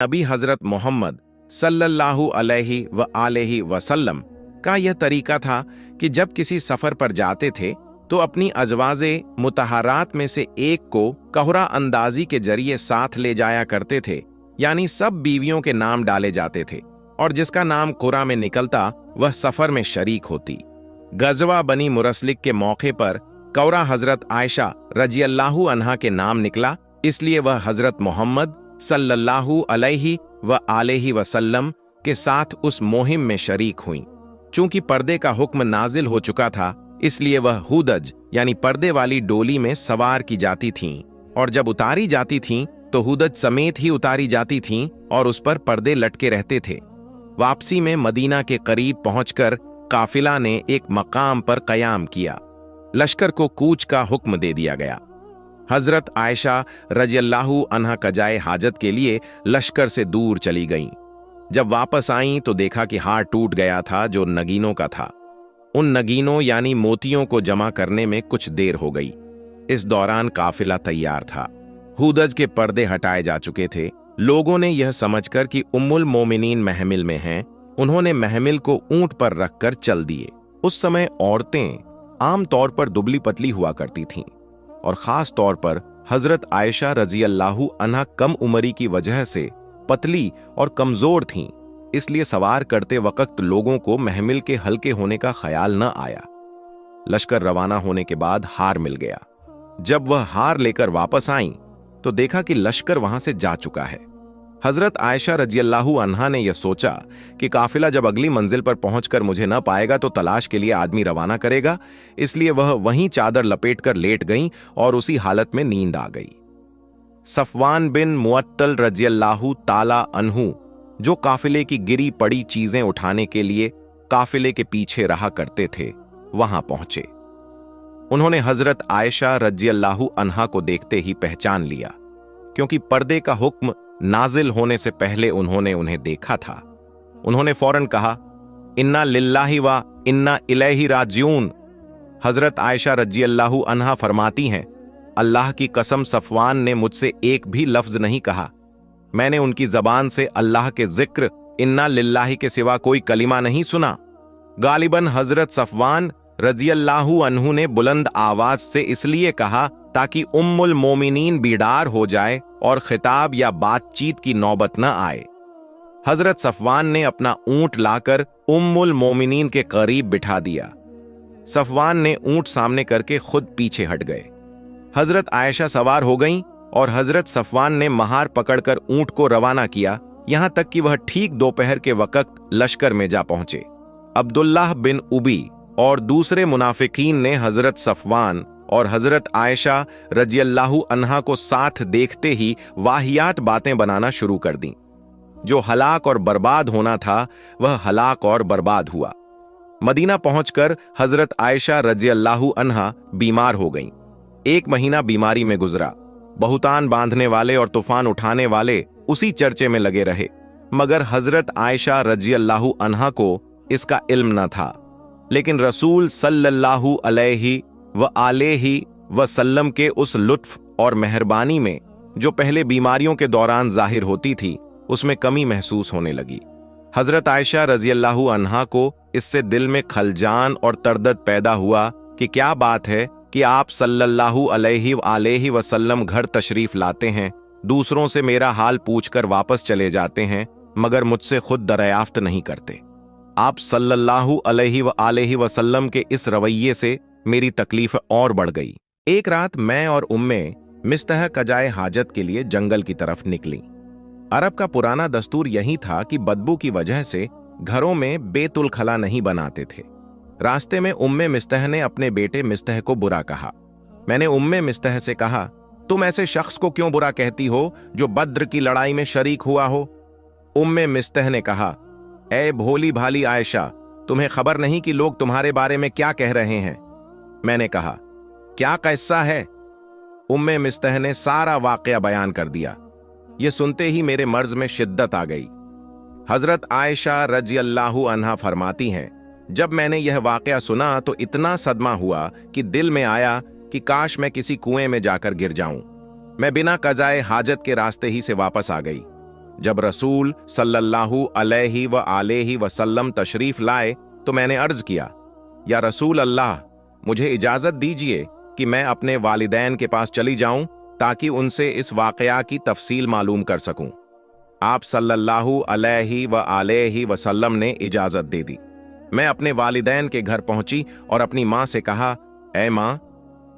नबी हजरत मोहम्मद सल्लल्लाहु अलैहि व आलिहि वसल्लम का यह तरीका था कि जब किसी सफर पर जाते थे तो अपनी अजवाजे मुतहरात में से एक को कहरा अंदाजी के जरिए साथ ले जाया करते थे, यानी सब बीवियों के नाम डाले जाते थे और जिसका नाम कुरा में निकलता वह सफर में शरीक होती। गजवा बनी मुरसलिक के मौके पर कौरा हजरत आयशा रजियल्लाहु अन्हा के नाम निकला, इसलिए वह हजरत मोहम्मद सल्लल्लाहु अलैहि व आलिहि वसल्लम के साथ उस मुहिम में शरीक हुईं। चूंकि पर्दे का हुक्म नाजिल हो चुका था, इसलिए वह हुदज यानी पर्दे वाली डोली में सवार की जाती थीं और जब उतारी जाती थीं तो हुदज समेत ही उतारी जाती थीं और उस पर पर्दे लटके रहते थे। वापसी में मदीना के करीब पहुंचकर काफिला ने एक मकाम पर कयाम किया। लश्कर को कूच का हुक्म दे दिया गया। हजरत आयशा रजियल्लाहु अन्हा कजाए हाजत के लिए लश्कर से दूर चली गईं। जब वापस आईं तो देखा कि हार टूट गया था जो नगीनों का था। उन नगीनों यानी मोतियों को जमा करने में कुछ देर हो गई। इस दौरान काफिला तैयार था। हुदज के पर्दे हटाए जा चुके थे। लोगों ने यह समझकर कि उम्मुल मोमिनीन महमिल में हैं, उन्होंने महमिल को ऊंट पर रखकर चल दिए। उस समय औरतें आम तौर पर दुबली पतली हुआ करती थीं और खास तौर पर हजरत आयशा रजियल्लाहु अन्हा कम उमरी की वजह से पतली और कमजोर थीं, इसलिए सवार करते वक्त लोगों को महमिल के हल्के होने का ख्याल न आया। लश्कर रवाना होने के बाद हार मिल गया। जब वह हार लेकर वापस आईं तो देखा कि लश्कर वहां से जा चुका है। हजरत आयशा रजियल्लाहु अन्हा ने यह सोचा कि काफिला जब अगली मंजिल पर पहुंचकर मुझे न पाएगा तो तलाश के लिए आदमी रवाना करेगा, इसलिए वह वहीं चादर लपेटकर लेट गईं और उसी हालत में नींद आ गई। सफवान बिन मुअत्तल रजियल्लाहु ताला अन्हु, जो काफिले की गिरी पड़ी चीजें उठाने के लिए काफिले के पीछे रहा करते थे, वहां पहुंचे। उन्होंने हजरत आयशा रजियल्लाहु अन्हा को देखते ही पहचान लिया, क्योंकि पर्दे का हुक्म नाजिल होने से पहले उन्होंने उन्हें देखा था। उन्होंने फौरन कहा, इन्ना लिल्लाहि व इन्ना इलैहि राजिऊन। हजरत आयशा रजियल्लाहु अन्हा फरमाती हैं, अल्लाह की कसम सफवान ने मुझसे एक भी लफ्ज नहीं कहा। मैंने उनकी जबान से अल्लाह के जिक्र इन्ना लिल्लाहि के सिवा कोई कलिमा नहीं सुना। गालिबन हजरत सफवान रजियल्लाहु अन्हु ने बुलंद आवाज से इसलिए कहा ताकि उम्मुल मोमिनीन बीडार हो जाए और खिताब या बातचीत की नौबत न आए। हजरत सफवान ने अपना ऊंट लाकर उम्मुल मोमिनीन के करीब बिठा दिया। सफवान ने ऊंट सामने करके खुद पीछे हट गए। हजरत आयशा सवार हो गईं और हजरत सफवान ने महार पकड़कर ऊंट को रवाना किया, यहां तक कि वह ठीक दोपहर के वक्त लश्कर में जा पहुंचे। अब्दुल्लाह बिन उबी और दूसरे मुनाफिकीन ने हजरत सफवान और हजरत आयशा रजियल्लाहु अन्हा को साथ देखते ही वाहियात बातें बनाना शुरू कर दी। जो हलाक और बर्बाद होना था वह हलाक और बर्बाद हुआ। मदीना पहुंचकर हजरत आयशा रजियल्लाहु अन्हा बीमार हो गईं। 1 महीना बीमारी में गुजरा। बहुतान बांधने वाले और तूफान उठाने वाले उसी चर्चे में लगे रहे, मगर हजरत आयशा रजियल्लाहु अन्हा को इसका इल्म न था। लेकिन रसूल सल्लल्लाहु अलैहि व आलिहि वसल्लम के उस लुत्फ और मेहरबानी में जो पहले बीमारियों के दौरान जाहिर होती थी, उसमें कमी महसूस होने लगी। हजरत आयशा रजियल्लाहु अन्हा को इससे दिल में खलजान और तरदद पैदा हुआ कि क्या बात है कि आप सल्लल्लाहु अलैहि व आलिहि वसल्लम घर तशरीफ लाते हैं, दूसरों से मेरा हाल पूछकर वापस चले जाते हैं, मगर मुझसे खुद दरियाफ्त नहीं करते। आप सल्लल्लाहु अलैहि व आलिहि वसल्लम के इस रवैये से मेरी तकलीफ और बढ़ गई। एक रात मैं और उम्मे मिस्तह कजाए हाजत के लिए जंगल की तरफ निकली। अरब का पुराना दस्तूर यही था कि बदबू की वजह से घरों में बेतुल खला नहीं बनाते थे। रास्ते में उम्मे मिस्तह ने अपने बेटे मिस्तह को बुरा कहा। मैंने उम्मे मिस्तह से कहा, तुम ऐसे शख्स को क्यों बुरा कहती हो जो बद्र की लड़ाई में शरीक हुआ हो? उम्मे मिस्तह ने कहा, ऐ भोली भाली आयशा, तुम्हें खबर नहीं कि लोग तुम्हारे बारे में क्या कह रहे हैं? मैंने कहा, क्या किस्सा है? उम्मे मिस्तह ने सारा वाकया बयान कर दिया। यह सुनते ही मेरे मर्ज में शिद्दत आ गई। हजरत आयशा रजियल्लाहु अन्हा फरमाती हैं, जब मैंने यह वाकया सुना तो इतना सदमा हुआ कि दिल में आया कि काश मैं किसी कुएं में जाकर गिर जाऊं। मैं बिना कजाए हाजत के रास्ते ही से वापस आ गई। जब रसूल सल्लल्लाहु अलैहि व आलेहि वसल्लम तशरीफ लाए तो मैंने अर्ज किया, या रसूल अल्लाह, मुझे इजाजत दीजिए कि मैं अपने वालिदैन के पास चली जाऊं ताकि उनसे इस वाकया की तफसील मालूम कर सकूं। आप सल्लल्लाहु अलैहि व आलेहि वसल्लम ने इजाजत दे दी। मैं अपने वालिदैन के घर पहुंची और अपनी मां से कहा, ऐ मां,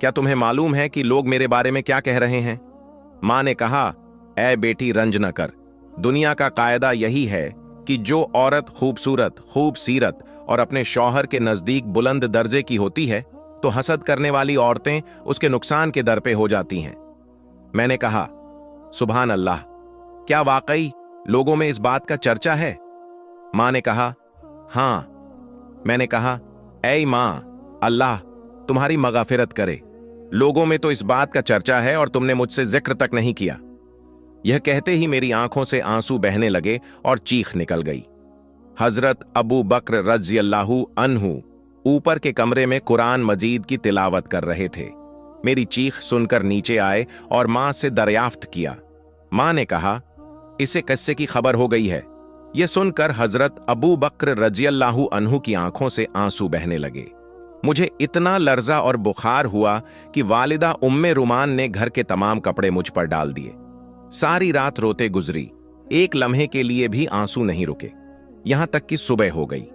क्या तुम्हें मालूम है कि लोग मेरे बारे में क्या कह रहे हैं? मां ने कहा, ऐ बेटी, रंज न कर। दुनिया का कायदा यही है कि जो औरत खूबसूरत, खूब सीरत और अपने शौहर के नजदीक बुलंद दर्जे की होती है तो हसद करने वाली औरतें उसके नुकसान के दर पे हो जाती हैं। मैंने कहा, सुभान अल्लाह, क्या वाकई लोगों में इस बात का चर्चा है? मां ने कहा, हां। मैंने कहा, ऐ मां, अल्लाह तुम्हारी मगफिरत करे, लोगों में तो इस बात का चर्चा है और तुमने मुझसे जिक्र तक नहीं किया। यह कहते ही मेरी आंखों से आंसू बहने लगे और चीख निकल गई। हजरत अबू बकर रज़ियल्लाहु अन्हु ऊपर के कमरे में कुरान मजीद की तिलावत कर रहे थे। मेरी चीख सुनकर नीचे आए और मां से दरियाफ्त किया। मां ने कहा, इसे किस्से की खबर हो गई है। यह सुनकर हजरत अबू बकर रज़ियल्लाहु अन्हु की आंखों से आंसू बहने लगे। मुझे इतना लर्जा और बुखार हुआ कि वालिदा उम्मे रुमान ने घर के तमाम कपड़े मुझ पर डाल दिए। सारी रात रोते गुजरी, एक लम्हे के लिए भी आंसू नहीं रुके, यहां तक कि सुबह हो गई।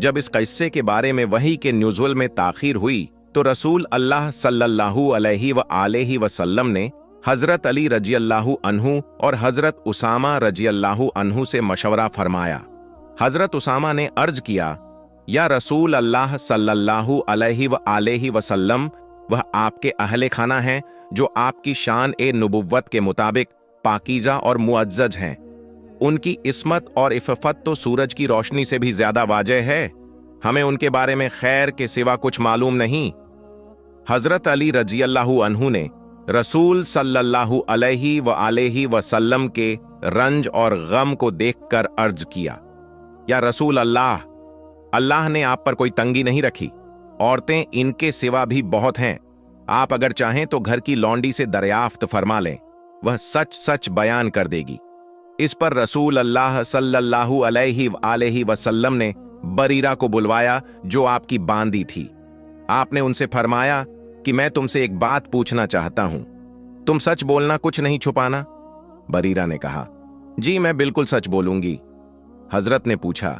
जब इस किस्से के बारे में वही के नुज़ुल में ताखीर हुई तो रसूल अल्लाह सल्लल्लाहु अलैहि व आलेहि वसल्लम ने हजरत अली रज़ियल्लाहु अन्हु और हजरत उसामा रज़ियल्लाहु अन्हु से मशवरा फरमाया। हजरत उसामा ने अर्ज किया, या रसूल अल्लाह सल्लल्लाहु अलैहि व आलेहि वसल्लम, वह आपके अहले खाना हैं जो आपकी शान ए नुबुव्वत के मुताबिक पाकीज़ा और मुअज्जज हैं। उनकी इस्मत और इफ़्फ़त तो सूरज की रोशनी से भी ज्यादा वाज़ेह है। हमें उनके बारे में खैर के सिवा कुछ मालूम नहीं। हजरत अली रज़ियल्लाहु अन्हु ने रसूल सल्लल्लाहु अलैहि व आलेहि वसल्लम के रंज और गम को देखकर अर्ज किया, या रसूल अल्लाह, अल्लाह ने आप पर कोई तंगी नहीं रखी। औरतें इनके सिवा भी बहुत हैं। आप अगर चाहें तो घर की लौंडी से दरियाफ्त फरमा लें, वह सच सच बयान कर देगी। इस पर रसूल अल्लाह सल्लल्लाहु अलैहि आलैहि वसल्लम ने बरीरा को बुलवाया जो आपकी बांदी थी। आपने उनसे फरमाया कि मैं तुमसे एक बात पूछना चाहता हूं, तुम सच बोलना, कुछ नहीं छुपाना। बरीरा ने कहा, जी मैं बिल्कुल सच बोलूंगी। हजरत ने पूछा,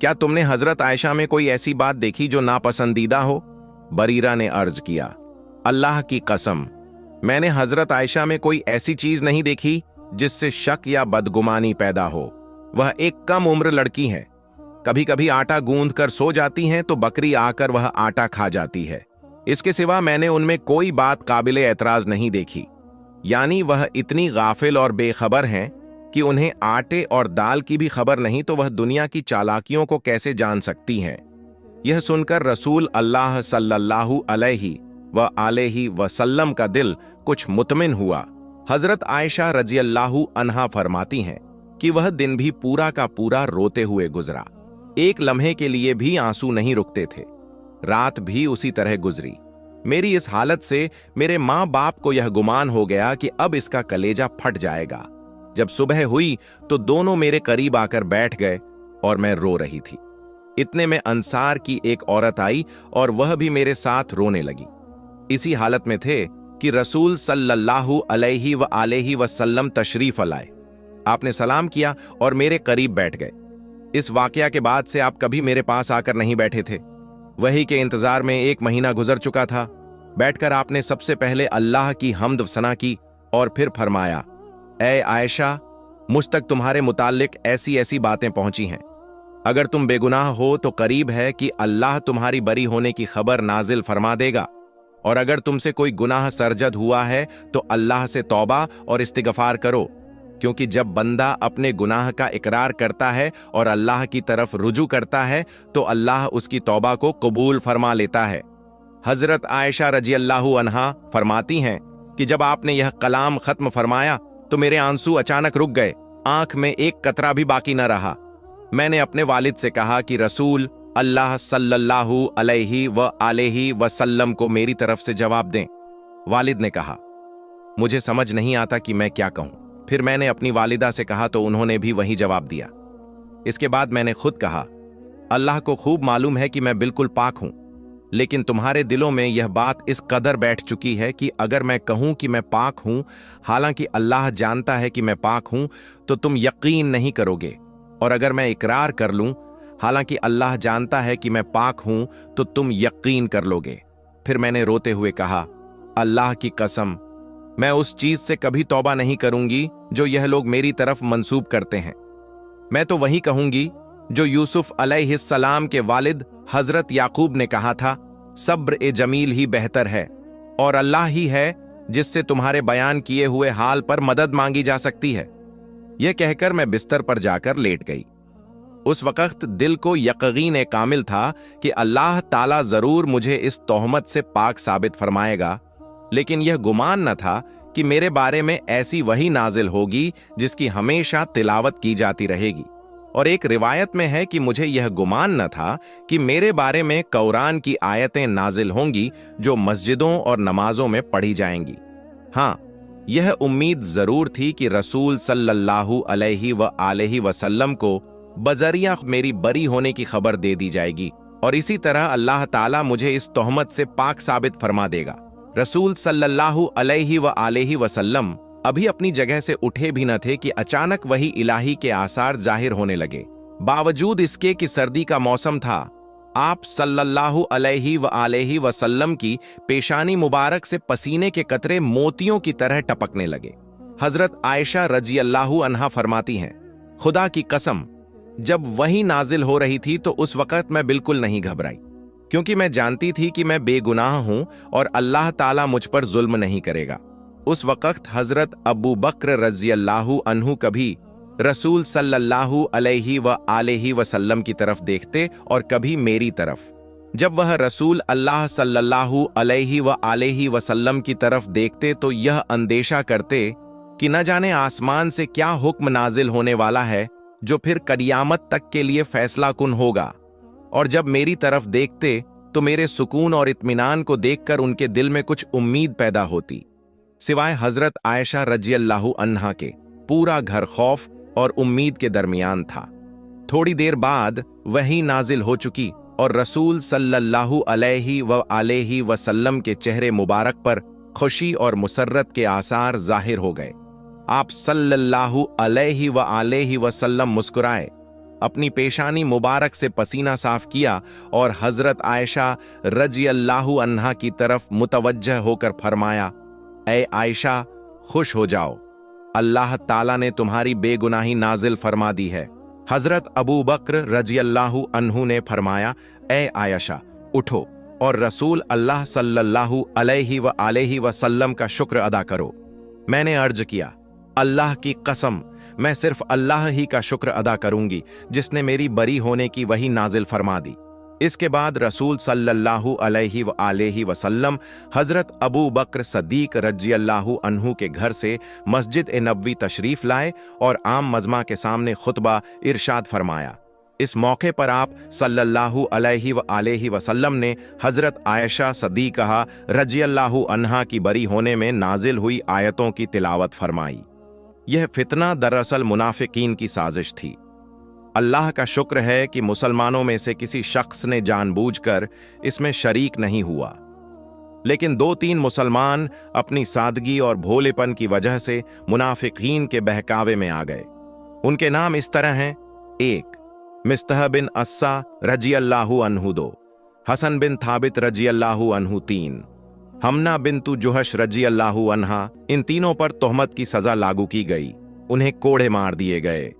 क्या तुमने हजरत आयशा में कोई ऐसी बात देखी जो नापसंदीदा हो? बरीरा ने अर्ज किया, अल्लाह की कसम, मैंने हजरत आयशा में कोई ऐसी चीज नहीं देखी जिससे शक या बदगुमानी पैदा हो। वह एक कम उम्र लड़की है। कभी कभी आटा गूंद कर सो जाती हैं तो बकरी आकर वह आटा खा जाती है। इसके सिवा मैंने उनमें कोई बात काबिले एतराज नहीं देखी। यानी वह इतनी गाफिल और बेखबर हैं कि उन्हें आटे और दाल की भी खबर नहीं तो वह दुनिया की चालाकियों को कैसे जान सकती हैं। यह सुनकर रसूल अल्लाह सल्लल्लाहु अलैहि व आलेहि वसल्लम का दिल कुछ मुतमिन हुआ। हजरत आयशा रज़ियल्लाहु अन्हा फरमाती हैं कि वह दिन भी पूरा का पूरा रोते हुए गुजरा। एक लम्हे के लिए भी आंसू नहीं रुकते थे। रात भी उसी तरह गुजरी। मेरी इस हालत से मेरे माँ बाप को यह गुमान हो गया कि अब इसका कलेजा फट जाएगा। जब सुबह हुई तो दोनों मेरे करीब आकर बैठ गए और मैं रो रही थी। इतने में अंसार की एक औरत आई और वह भी मेरे साथ रोने लगी। इसी हालत में थे कि रसूल सल्लल्लाहु अलैहि व आलेहि वसल्लम तशरीफ लाए। आपने सलाम किया और मेरे करीब बैठ गए। इस वाकया के बाद से आप कभी मेरे पास आकर नहीं बैठे थे। वही के इंतजार में 1 महीना गुजर चुका था। बैठकर आपने सबसे पहले अल्लाह की हम्द सना की और फिर फरमाया, ऐ आयशा, मुझ तक तुम्हारे मुताल्लिक ऐसी ऐसी बातें पहुंची हैं। अगर तुम बेगुनाह हो तो करीब है कि अल्लाह तुम्हारी बरी होने की खबर नाजिल फरमा देगा, और अगर तुमसे कोई गुनाह सरजद हुआ है तो अल्लाह से तौबा और इस्तिगफार करो, क्योंकि जब बंदा अपने गुनाह का इकरार करता है और अल्लाह की तरफ रुजू करता है तो अल्लाह उसकी तौबा को कबूल फरमा लेता है। हजरत आयशा रज़ियल्लाहु अन्हा फरमाती हैं कि जब आपने यह कलाम खत्म फरमाया तो मेरे आंसू अचानक रुक गए, आंख में एक कतरा भी बाकी न रहा। मैंने अपने वालिद से कहा कि रसूल अल्लाह सल्लल्लाहु अलैहि व आलेहि वसल्लम को मेरी तरफ से जवाब दें। वालिद ने कहा, मुझे समझ नहीं आता कि मैं क्या कहूं। फिर मैंने अपनी वालिदा से कहा तो उन्होंने भी वही जवाब दिया। इसके बाद मैंने खुद कहा, अल्लाह को खूब मालूम है कि मैं बिल्कुल पाक हूं, लेकिन तुम्हारे दिलों में यह बात इस कदर बैठ चुकी है कि अगर मैं कहूं कि मैं पाक हूं, हालांकि अल्लाह जानता है कि मैं पाक हूं, तो तुम यकीन नहीं करोगे, और अगर मैं इकरार कर लूं, हालांकि अल्लाह जानता है कि मैं पाक हूं, तो तुम यकीन कर लोगे। फिर मैंने रोते हुए कहा, अल्लाह की कसम, मैं उस चीज से कभी तौबा नहीं करूंगी जो यह लोग मेरी तरफ मंसूब करते हैं। मैं तो वही कहूंगी जो यूसुफ अलैहिस्सलाम के वालिद हजरत याकूब ने कहा था, सब्र ए जमील ही बेहतर है, और अल्लाह ही है जिससे तुम्हारे बयान किए हुए हाल पर मदद मांगी जा सकती है। यह कहकर मैं बिस्तर पर जाकर लेट गई। उस वक्त दिल को यकीन कामिल था कि अल्लाह ताला जरूर मुझे इस तोहमत से पाक साबित फरमाएगा, लेकिन यह गुमान न था कि मेरे बारे में ऐसी वही नाजिल होगी जिसकी हमेशा तिलावत की जाती रहेगी। और एक रिवायत में है कि मुझे यह गुमान न था कि मेरे बारे में कुरान की आयतें नाजिल होंगी जो मस्जिदों और नमाजों में पढ़ी जाएंगी। हाँ, यह उम्मीद जरूर थी कि रसूल सल्लल्लाहु अलैहि वसल्लम को बजरिया मेरी बरी होने की खबर दे दी जाएगी, और इसी तरह अल्लाह ताला मुझे इस तोहमत से पाक साबित फरमा देगा। रसूल सल्लल्लाहु अलैहि वसल्लम अभी अपनी जगह से उठे भी न थे कि अचानक वही इलाही के आसार जाहिर होने लगे। बावजूद इसके कि सर्दी का मौसम था, आप सल्लल्लाहु अलैहि वसल्लम की पेशानी मुबारक से पसीने के कतरे मोतियों की तरह टपकने लगे। हजरत आयशा रजी अल्लाहु अन्हा फरमाती हैं, खुदा की कसम, जब वही नाजिल हो रही थी तो उस वक्त मैं बिल्कुल नहीं घबराई, क्योंकि मैं जानती थी कि मैं बेगुनाह हूं और अल्लाह ताला मुझ पर जुल्म नहीं करेगा। उस वक्त हजरत अबू बकर रजी अल्लाहु अन्हु कभी रसूल सल्लल्लाहु अलैहि वसल्लम की तरफ देखते और कभी मेरी तरफ। जब वह रसूल अल्लाह सल्लल्लाहु अलैहि वसल्लम की तरफ देखते तो यह अंदेशा करते कि न जाने आसमान से क्या हुक्म नाजिल होने वाला है जो फिर कयामत तक के लिए फैसला कुन होगा, और जब मेरी तरफ देखते तो मेरे सुकून और इत्मीनान को देखकर उनके दिल में कुछ उम्मीद पैदा होती। सिवाय हजरत आयशा रजी अल्लाहु अन्हा के पूरा घर खौफ और उम्मीद के दरमियान था। थोड़ी देर बाद वही नाजिल हो चुकी और रसूल सल्लल्लाहु अलैहि वसल्लम के चेहरे मुबारक पर खुशी और मुसर्रत के आसार जाहिर हो गए। आप सल्लल्लाहु अलैहि वसल्लम मुस्कुराए, अपनी पेशानी मुबारक से पसीना साफ किया और हजरत आयशा रजी अल्लाहु अन्हा की तरफ मुतवज्जह होकर फरमाया, ऐ आयशा, खुश हो जाओ, अल्लाह ताला ने तुम्हारी बेगुनाही नाजिल फरमा दी है। हजरत अबू बकर रजी अल्लाहु अन्हु ने फरमाया, ऐ आयशा, उठो और रसूल अल्लाह सल्लल्लाहु अलैहि वसल्लम का शुक्र अदा करो। मैंने अर्ज किया, अल्लाह की कसम, मैं सिर्फ अल्लाह ही का शुक्र अदा करूंगी जिसने मेरी बरी होने की वही नाजिल फरमा दी। इसके बाद रसूल सल्लल्लाहु अलैहि वसल्लम हजरत अबू बकर सद्दीक रजी अल्लाहु अन्हु के घर से मस्जिद ए नबवी तशरीफ लाए और आम मजमा के सामने खुतबा इरशाद फरमाया। इस मौके पर आप सल्लल्लाहु अलैहि वसल्लम ने हजरत आयशा सद्दीक़ा रजी अल्लाहु अन्हा की बरी होने में नाजिल हुई आयतों की तिलावत फरमाई। यह फितना दरअसल मुनाफिकीन की साजिश थी। अल्लाह का शुक्र है कि मुसलमानों में से किसी शख्स ने जानबूझकर इसमें शरीक नहीं हुआ, लेकिन 2-3 मुसलमान अपनी सादगी और भोलेपन की वजह से मुनाफिकीन के बहकावे में आ गए। उनके नाम इस तरह हैं: 1 मिस्तह बिन अस्सा रजी अल्लाहु अन्हु, 2 हसन बिन थाबित रजी अल्लाहु अन्हु, 3 हमना बिन्तु जुहश रजी अल्लाहु अन्हा। इन तीनों पर तोहमत की सजा लागू की गई, उन्हें कोड़े मार दिए गए।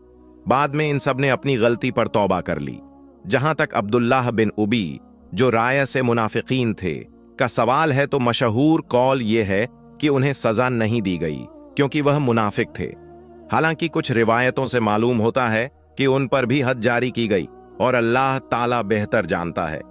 बाद में इन सब ने अपनी गलती पर तौबा कर ली। जहां तक अब्दुल्लाह बिन उबी, जो राय से मुनाफिकीन थे, का सवाल है तो मशहूर कौल यह है कि उन्हें सजा नहीं दी गई क्योंकि वह मुनाफिक थे। हालांकि कुछ रिवायतों से मालूम होता है कि उन पर भी हद जारी की गई और अल्लाह ताला बेहतर जानता है।